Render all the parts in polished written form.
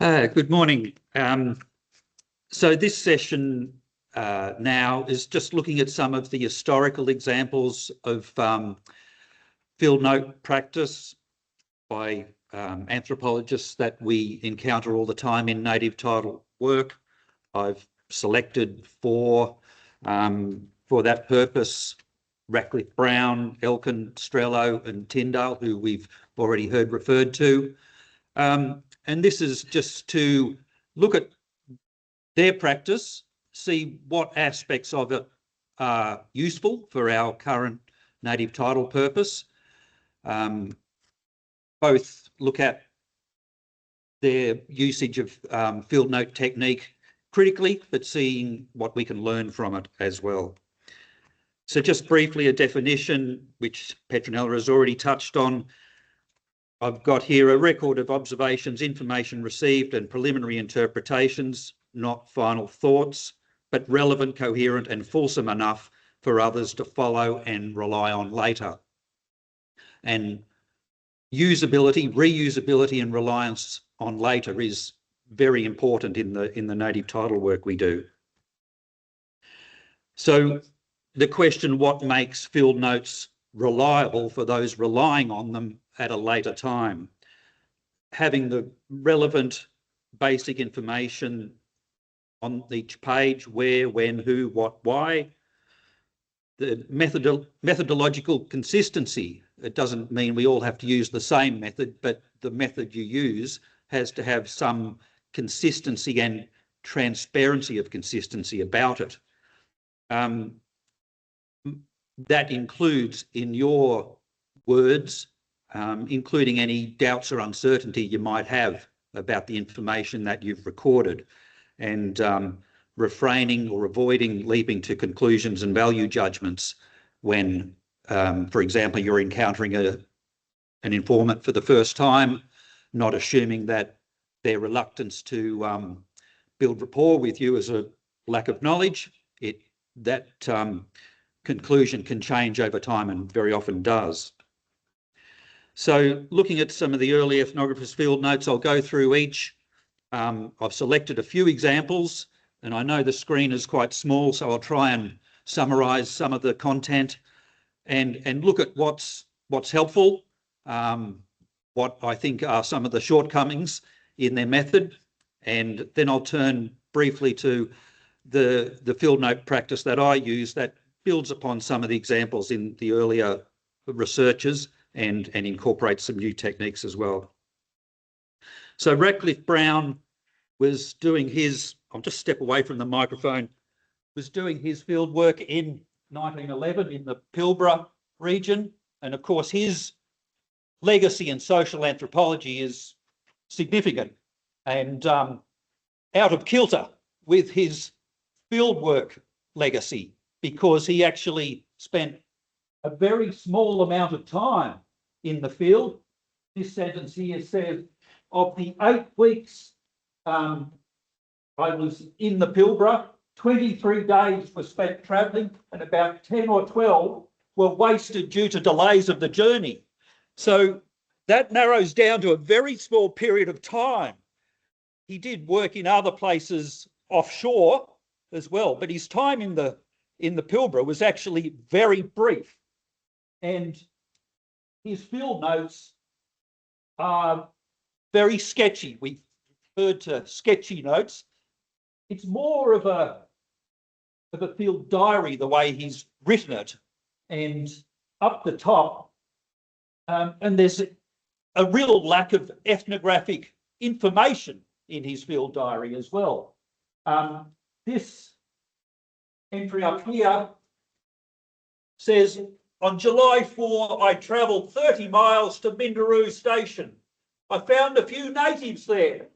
Good morning. So this session now is just looking at some of the historical examples of field note practice by anthropologists that we encounter all the time in native title work. I've selected four for that purpose: Ratcliffe Brown, Elkin, Strello and Tyndale, who we've already heard referred to. And this is just to look at their practice, see what aspects of it are useful for our current native title purpose. Both look at their usage of field note technique critically, but seeing what we can learn from it as well. So just briefly, a definition, which Petronella has already touched on. I've got here a record of observations, information received and preliminary interpretations, not final thoughts, but relevant, coherent and fulsome enough for others to follow and rely on later. And usability, reusability and reliance on later is very important in the native title work we do. So the question, what makes field notes reliable for those relying on them at a later time? Having the relevant basic information on each page: where, when, who, what, why. The methodological consistency. It doesn't mean we all have to use the same method, but the method you use has to have some consistency and transparency of consistency about it. That includes, in your words, including any doubts or uncertainty you might have about the information that you've recorded, and refraining or avoiding leaping to conclusions and value judgments when, for example, you're encountering an informant for the first time, not assuming that their reluctance to build rapport with you is a lack of knowledge. That conclusion can change over time and very often does. So looking at some of the early ethnographers' field notes, I'll go through each. I've selected a few examples, and I know the screen is quite small, so I'll try and summarise some of the content and look at what's helpful, what I think are some of the shortcomings in their method, and then I'll turn briefly to the field note practice that I use that builds upon some of the examples in the earlier researchers and incorporates some new techniques as well. So Ratcliffe Brown was doing his, I'll just step away from the microphone, was doing his field work in 1911 in the Pilbara region. And of course, his legacy in social anthropology is significant and out of kilter with his fieldwork legacy, because he actually spent a very small amount of time in the field. This sentence here says, of the 8 weeks I was in the Pilbara, 23 days were spent travelling and about 10 or 12 were wasted due to delays of the journey. So that narrows down to a very small period of time. He did work in other places offshore as well, but his time in the Pilbara was actually very brief. And his field notes are very sketchy. We've referred to sketchy notes. It's more of a field diary, the way he's written it. And up the top, and there's a real lack of ethnographic information in his field diary as well. This entry up here says, on July 4, I travelled 30 miles to Minderoo Station. I found a few natives there.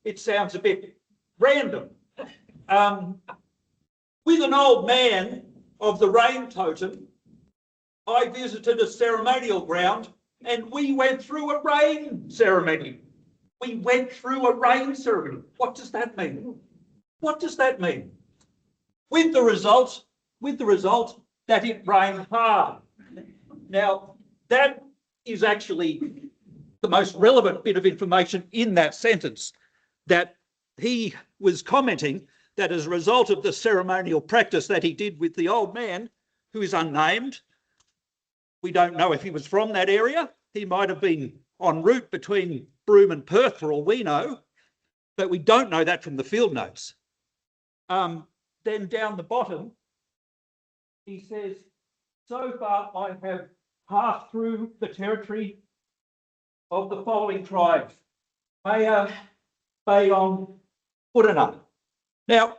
It sounds a bit random. With an old man of the rain totem, I visited a ceremonial ground and we went through a rain ceremony. We went through a rain ceremony. What does that mean? What does that mean? With the result that it rained hard. Now, that is actually the most relevant bit of information in that sentence. that he was commenting that as a result of the ceremonial practice that he did with the old man, who is unnamed, we don't know if he was from that area. He might have been en route between Broome and Perth for all we know, but we don't know that from the field notes. Then down the bottom, he says, so far I have passed through the territory of the following tribes: Maya, Bayong, Purana. Now,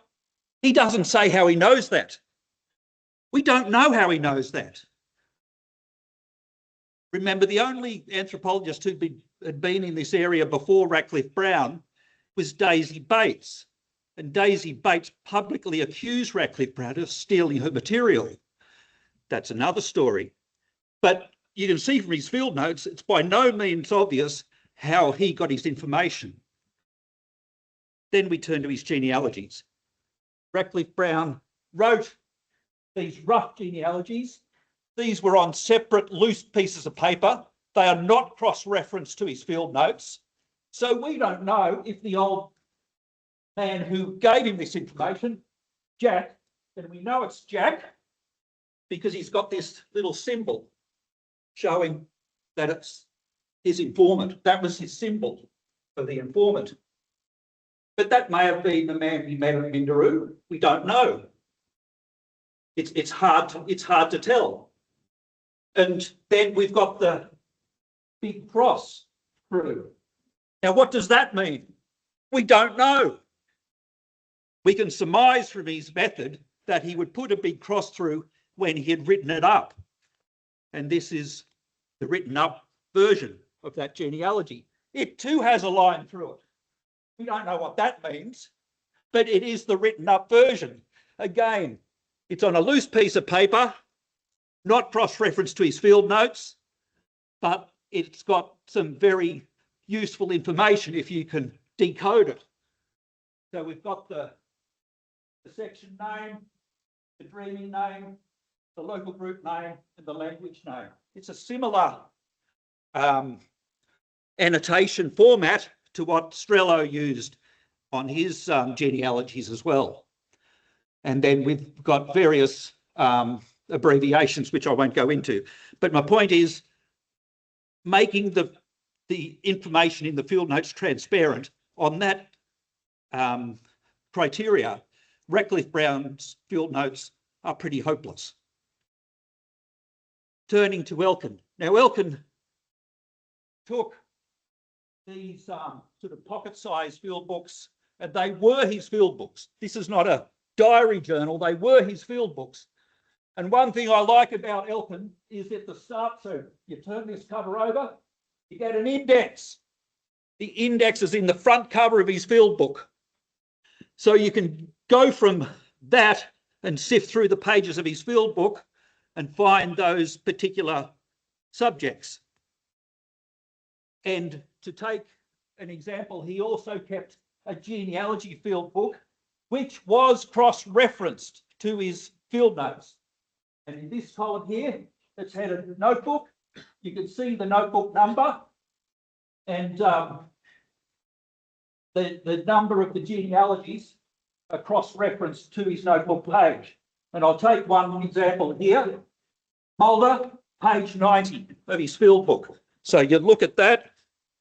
he doesn't say how he knows that. We don't know how he knows that. Remember, the only anthropologist who had been in this area before Ratcliffe Brown was Daisy Bates. And Daisy Bates publicly accused Ratcliffe Brown of stealing her material. That's another story. But you can see from his field notes, it's by no means obvious how he got his information. Then we turn to his genealogies. Ratcliffe Brown wrote these rough genealogies. These were on separate loose pieces of paper. They are not cross-referenced to his field notes. So we don't know if the old man who gave him this information, Jack, and we know it's Jack because he's got this little symbol showing that it's his informant. That was his symbol for the informant. But that may have been the man he met at Minderoo. We don't know. It's hard to tell. And then we've got the big cross through. Now, what does that mean? We don't know. We can surmise from his method that he would put a big cross through when he had written it up. And this is the written up version of that genealogy. It too has a line through it. We don't know what that means, but it is the written up version. Again, it's on a loose piece of paper, not cross-referenced to his field notes, but it's got some very useful information if you can decode it. So we've got the section name, the dreaming name, the local group name, and the language name. It's a similar annotation format to what Strello used on his genealogies as well. And then we've got various abbreviations, which I won't go into. But my point is making the information in the field notes transparent on that criteria. Ratcliffe Brown's field notes are pretty hopeless. Turning to Elkin. Now, Elkin took these sort of pocket-sized field books, and they were his field books. This is not a diary journal, they were his field books. And one thing I like about Elkin is at the start, so you turn this cover over, you get an index. The index is in the front cover of his field book. So you can go from that and sift through the pages of his field book and find those particular subjects. And to take an example, he also kept a genealogy field book, which was cross-referenced to his field notes. And in this column here, it's had a notebook. You can see the notebook number and the number of the genealogies are cross-referenced to his notebook page. And I'll take one example here. Mulder, page 90 of his field book. So you look at that,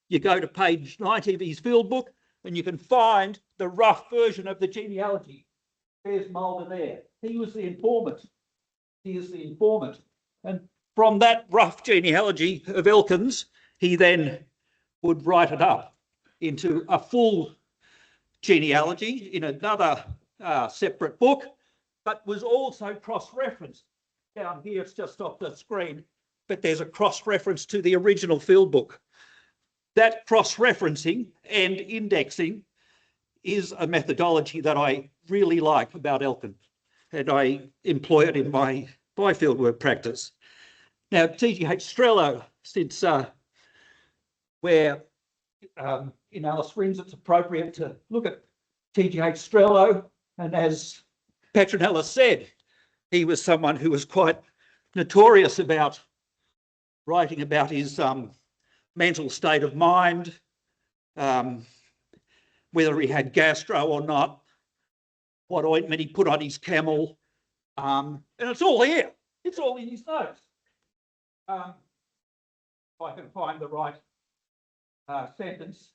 you go to page 90 of his field book, and you can find the rough version of the genealogy. There's Mulder there. He was the informant. He is the informant. And from that rough genealogy of Elkin's, he then would write it up into a full genealogy in another separate book, but was also cross-referenced. Down here, it's just off the screen, but there's a cross-reference to the original field book. That cross-referencing and indexing is a methodology that I really like about Elkin, and I employ it in my fieldwork practice. Now, T.G.H. Strello, since we're in Alice Springs, it's appropriate to look at T.G.H. Strello, and as Petronella said, he was someone who was quite notorious about writing about his mental state of mind, whether he had gastro or not, what ointment he put on his camel, and it's all here. It's all in his notes. If I can find the right sentence.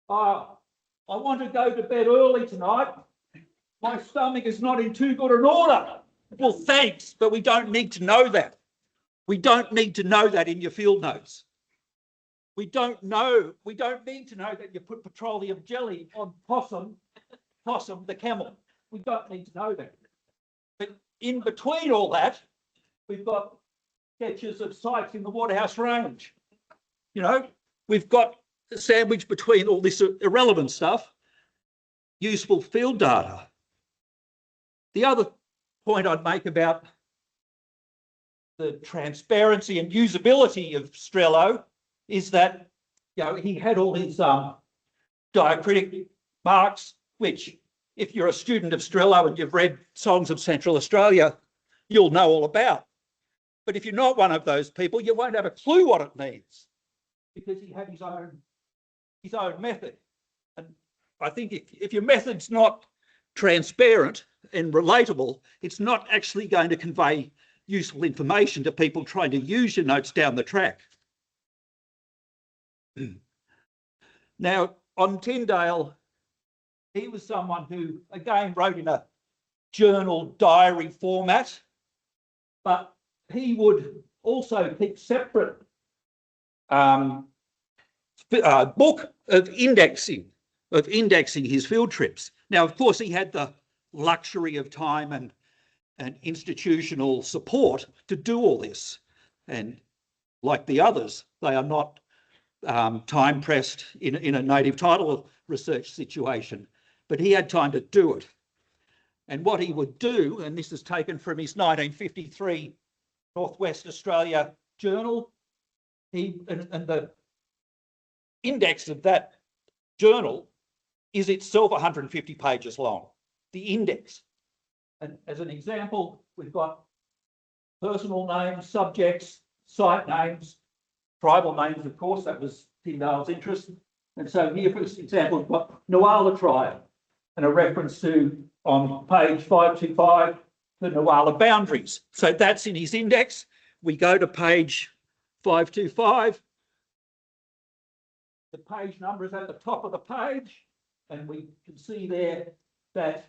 I want to go to bed early tonight. My stomach is not in too good an order. Well, thanks, but we don't need to know that. We don't need to know that in your field notes. We don't need to know that you put petroleum jelly on Possum the camel. We don't need to know that. But in between all that, we've got sketches of sites in the Waterhouse Range. You know, we've got a sandwich between all this irrelevant stuff, useful field data. The other point I'd make about the transparency and usability of Strello is that, you know, he had all his diacritic marks, which if you're a student of Strello and you've read Songs of Central Australia, you'll know all about. But if you're not one of those people, you won't have a clue what it means, because he had his own method. And I think if your method's not transparent and relatable, it's not actually going to convey useful information to people trying to use your notes down the track. Now, on Tyndale, he was someone who, again, wrote in a journal diary format, but he would also keep separate book of indexing his field trips. Now, of course, he had the luxury of time and institutional support to do all this. And like the others, they are not time pressed in a native title research situation, but he had time to do it. And what he would do, and this is taken from his 1953 Northwest Australia journal, and the index of that journal is itself 150 pages long, the index. And as an example, we've got personal names, subjects, site names, tribal names, of course, that was Tyndale's interest. And so here, for example, we've got Nuala tribe and a reference to, on page 525, the Nuala boundaries. So that's in his index. We go to page 525. The page number is at the top of the page, and we can see there that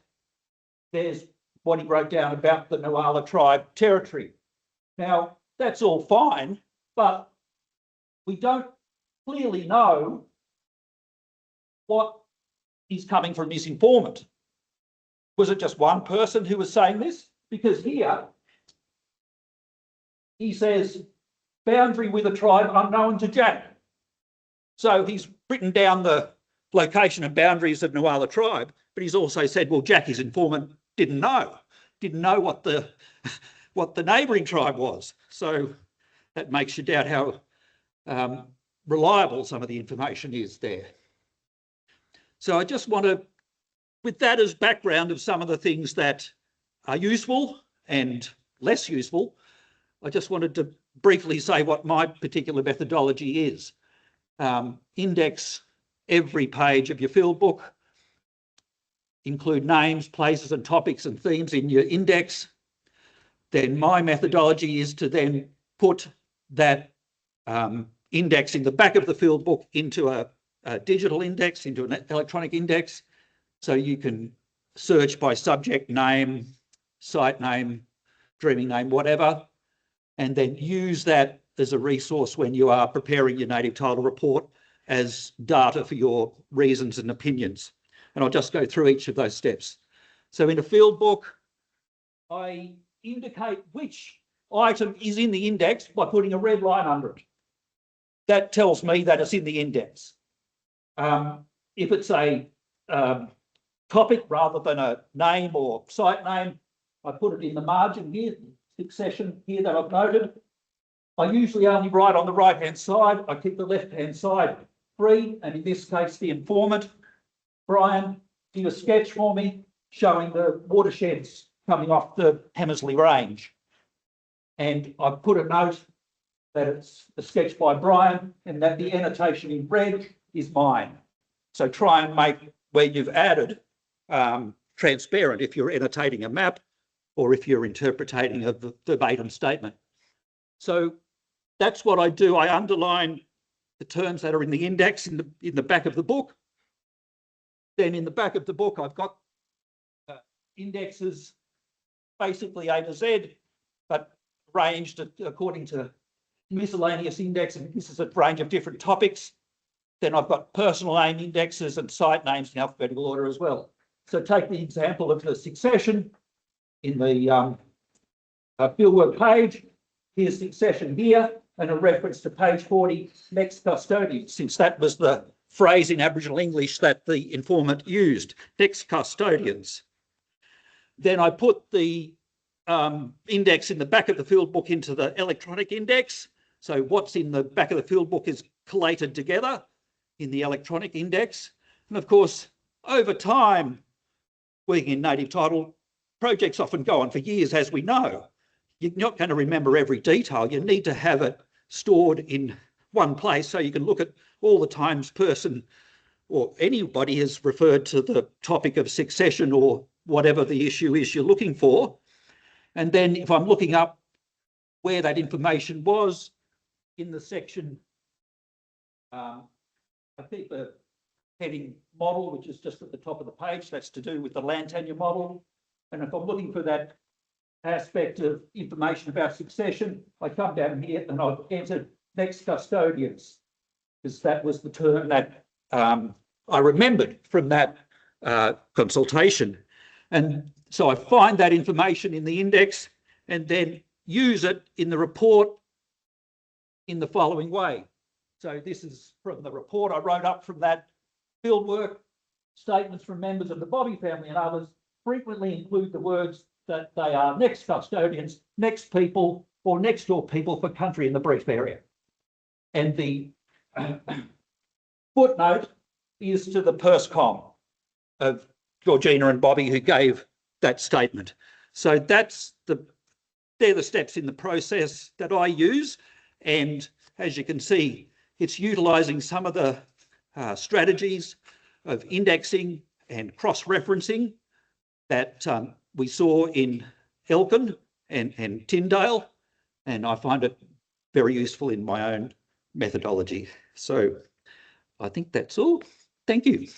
there's what he wrote down about the Nuala tribe territory. Now, that's all fine, but we don't clearly know what is coming from his informant. Was it just one person who was saying this? Because here he says, boundary with a tribe unknown to Jack. So he's written down the location and boundaries of Nuala tribe, but he's also said, well, Jack, his informant, didn't know what the neighbouring tribe was. So that makes you doubt how reliable some of the information is there. So I just want to, with that as background of some of the things that are useful and less useful, I just wanted to briefly say what my particular methodology is. Index every page of your field book, include names, places and topics and themes in your index. Then my methodology is to then put that index in the back of the field book into a digital index, into an electronic index, so you can search by subject name, site name, dreaming name, whatever, and then use that as a resource when you are preparing your native title report as data for your reasons and opinions. And I'll just go through each of those steps. So in a field book, I indicate which item is in the index by putting a red line under it. That tells me that it's in the index. If it's a topic rather than a name or site name, I put it in the margin here, succession here that I've noted. I usually only write on the right-hand side. I keep the left-hand side free, and in this case, the informant. Brian did a sketch for me showing the watersheds coming off the Hamersley Range. And I put a note that it's a sketch by Brian and that the annotation in red is mine. So try and make where you've added transparent if you're annotating a map or if you're interpreting a verbatim statement. So that's what I do. I underline the terms that are in the index in the back of the book. Then in the back of the book, I've got indexes, basically A to Z, but arranged according to miscellaneous index, and this is a range of different topics. Then I've got personal name indexes and site names in alphabetical order as well. So take the example of the succession in the fieldwork page. Here's succession here, and a reference to page 40, next custodian, since that was the phrase in Aboriginal English that the informant used, next custodians. Then I put the index in the back of the field book into the electronic index. So what's in the back of the field book is collated together in the electronic index. And of course, over time, working in native title, projects often go on for years, as we know. You're not going to remember every detail. You need to have it stored in one place so you can look at all the times person or anybody has referred to the topic of succession or whatever the issue is you're looking for. And then if I'm looking up where that information was in the section, I think the heading model, which is just at the top of the page, that's to do with the land tenure model. And if I'm looking for that aspect of information about succession, I come down here and I've entered next custodians, because that was the term that I remembered from that consultation. And so I find that information in the index and then use it in the report in the following way. So this is from the report I wrote up from that fieldwork. Statements from members of the Bobby family and others frequently include the words that they are next custodians, next people, or next door people for country in the brief area. And the footnote is to the PERSCOM of Georgina and Bobby who gave that statement. So they're the steps in the process that I use. And as you can see, it's utilising some of the strategies of indexing and cross-referencing that we saw in Elkin and Tyndale, and I find it very useful in my own methodology. So I think that's all. Thank you.